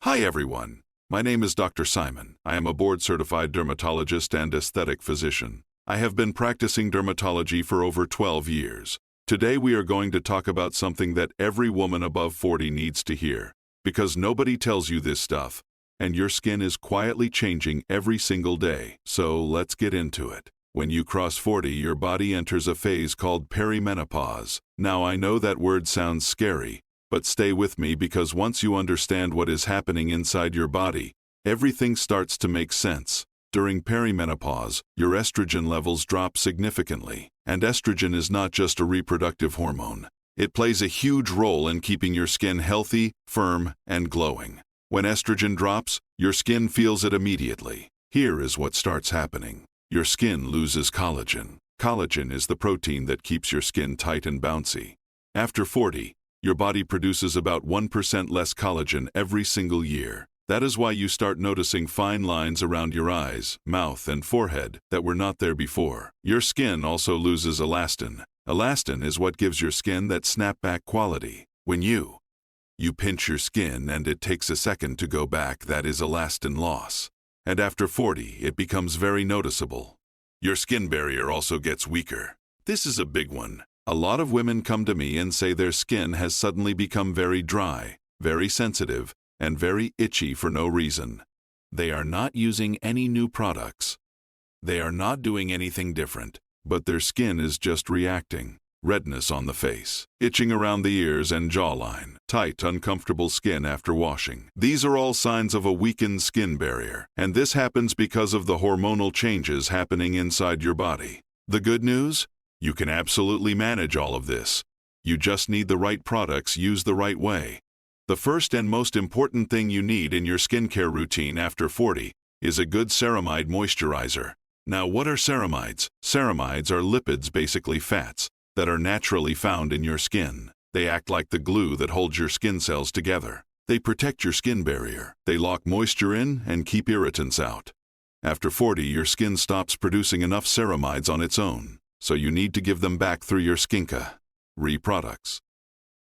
Hi everyone, my name is Dr. Simon. I am a board-certified dermatologist and aesthetic physician. I have been practicing dermatology for over 12 years. Today we are going to talk about something that every woman above 40 needs to hear, because nobody tells you this stuff, and your skin is quietly changing every single day. So let's get into it. When you cross 40, your body enters a phase called perimenopause. Now I know that word sounds scary, but stay with me because once you understand what is happening inside your body, everything starts to make sense. During perimenopause, your estrogen levels drop significantly, and estrogen is not just a reproductive hormone. It plays a huge role in keeping your skin healthy, firm, and glowing. When estrogen drops, your skin feels it immediately. Here is what starts happening. Your skin loses collagen. Collagen is the protein that keeps your skin tight and bouncy. After 40, your body produces about 1% less collagen every single year. That is why you start noticing fine lines around your eyes, mouth, and forehead that were not there before. Your skin also loses elastin. Elastin is what gives your skin that snapback quality. When you pinch your skin and it takes a second to go back, that is elastin loss. And after 40, it becomes very noticeable. Your skin barrier also gets weaker. This is a big one. A lot of women come to me and say their skin has suddenly become very dry, very sensitive, and very itchy for no reason. They are not using any new products. They are not doing anything different, but their skin is just reacting. Redness on the face, itching around the ears and jawline, tight, uncomfortable skin after washing. These are all signs of a weakened skin barrier, and this happens because of the hormonal changes happening inside your body. The good news? You can absolutely manage all of this. You just need the right products used the right way. The first and most important thing you need in your skincare routine after 40 is a good ceramide moisturizer. Now, what are ceramides? Ceramides are lipids, basically fats, that are naturally found in your skin. They act like the glue that holds your skin cells together. They protect your skin barrier. They lock moisture in and keep irritants out. After 40, your skin stops producing enough ceramides on its own, so you need to give them back through your skincare products.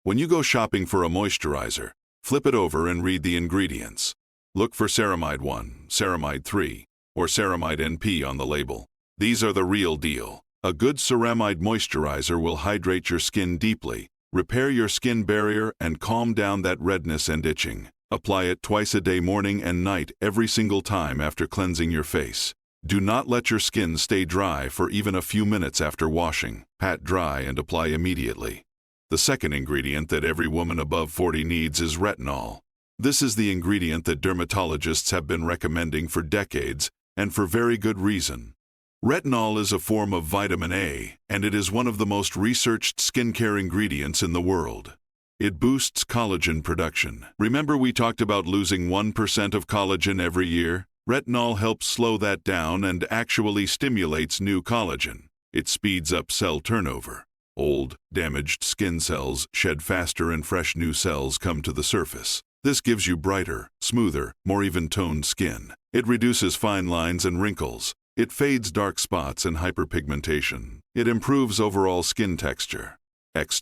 When you go shopping for a moisturizer, flip it over and read the ingredients. Look for Ceramide 1, Ceramide 3, or Ceramide NP on the label. These are the real deal. A good ceramide moisturizer will hydrate your skin deeply, repair your skin barrier, and calm down that redness and itching. Apply it twice a day, morning and night, every single time after cleansing your face. Do not let your skin stay dry for even a few minutes after washing. Pat dry and apply immediately. The second ingredient that every woman above 40 needs is retinol. This is the ingredient that dermatologists have been recommending for decades, and for very good reason. Retinol is a form of vitamin A, and it is one of the most researched skincare ingredients in the world. It boosts collagen production. Remember we talked about losing 1% of collagen every year? Retinol helps slow that down and actually stimulates new collagen. It speeds up cell turnover. Old, damaged skin cells shed faster and fresh new cells come to the surface. This gives you brighter, smoother, more even-toned skin. It reduces fine lines and wrinkles. It fades dark spots and hyperpigmentation. It improves overall skin texture.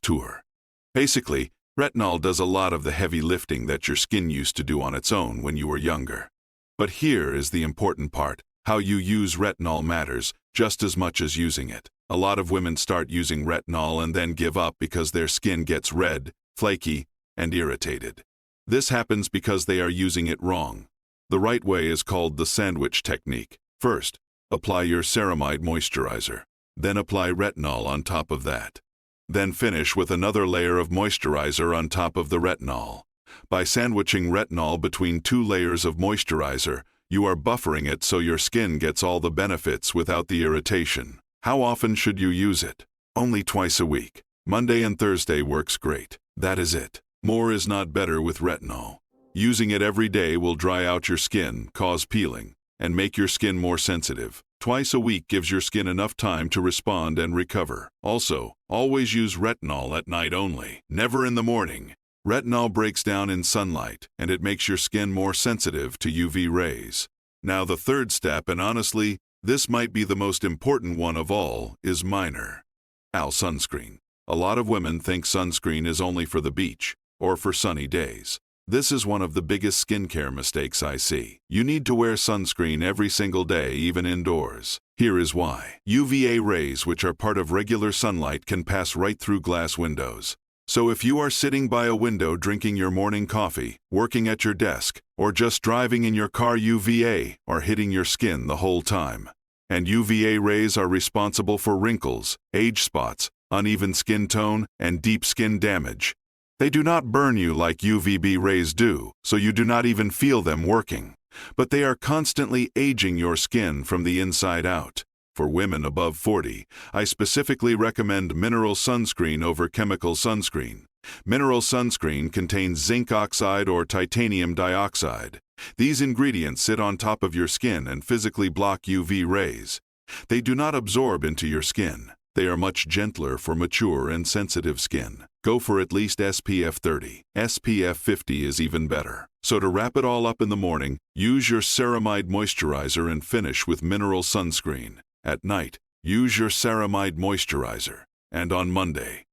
Tour. Basically, retinol does a lot of the heavy lifting that your skin used to do on its own when you were younger. But here is the important part. How you use retinol matters just as much as using it. A lot of women start using retinol and then give up because their skin gets red, flaky, and irritated. This happens because they are using it wrong. The right way is called the sandwich technique. First, apply your ceramide moisturizer. Then apply retinol on top of that. Then finish with another layer of moisturizer on top of the retinol. By sandwiching retinol between two layers of moisturizer, you are buffering it so your skin gets all the benefits without the irritation. How often should you use it? Only twice a week. Monday and Thursday works great. That is it. More is not better with retinol. Using it every day will dry out your skin, cause peeling, and make your skin more sensitive. Twice a week gives your skin enough time to respond and recover. Also, always use retinol at night only, never in the morning. Retinol breaks down in sunlight, and it makes your skin more sensitive to UV rays. Now the third step, and honestly, this might be the most important one of all, is minor. Sunscreen. A lot of women think sunscreen is only for the beach or for sunny days. This is one of the biggest skincare mistakes I see. You need to wear sunscreen every single day, even indoors. Here is why. UVA rays, which are part of regular sunlight, can pass right through glass windows. So if you are sitting by a window drinking your morning coffee, working at your desk, or just driving in your car, UVA are hitting your skin the whole time. And UVA rays are responsible for wrinkles, age spots, uneven skin tone, and deep skin damage. They do not burn you like UVB rays do, so you do not even feel them working. But they are constantly aging your skin from the inside out. For women above 40, I specifically recommend mineral sunscreen over chemical sunscreen. Mineral sunscreen contains zinc oxide or titanium dioxide. These ingredients sit on top of your skin and physically block UV rays. They do not absorb into your skin. They are much gentler for mature and sensitive skin. Go for at least SPF 30. SPF 50 is even better. So to wrap it all up in the morning, use your Ceramide moisturizer and finish with mineral sunscreen. At night, use your Ceramide moisturizer. And on Monday,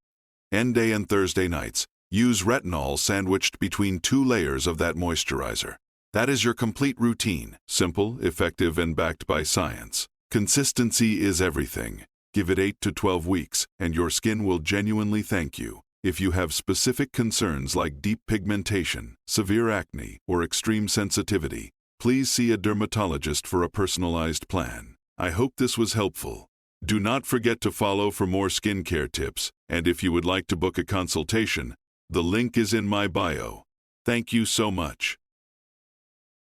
day and Thursday nights, use retinol sandwiched between 2 layers of that moisturizer. That is your complete routine. Simple, effective, and backed by science. Consistency is everything. Give it 8 to 12 weeks, and your skin will genuinely thank you. If you have specific concerns like deep pigmentation, severe acne, or extreme sensitivity, please see a dermatologist for a personalized plan. I hope this was helpful. Do not forget to follow for more skincare tips, and if you would like to book a consultation, the link is in my bio. Thank you so much.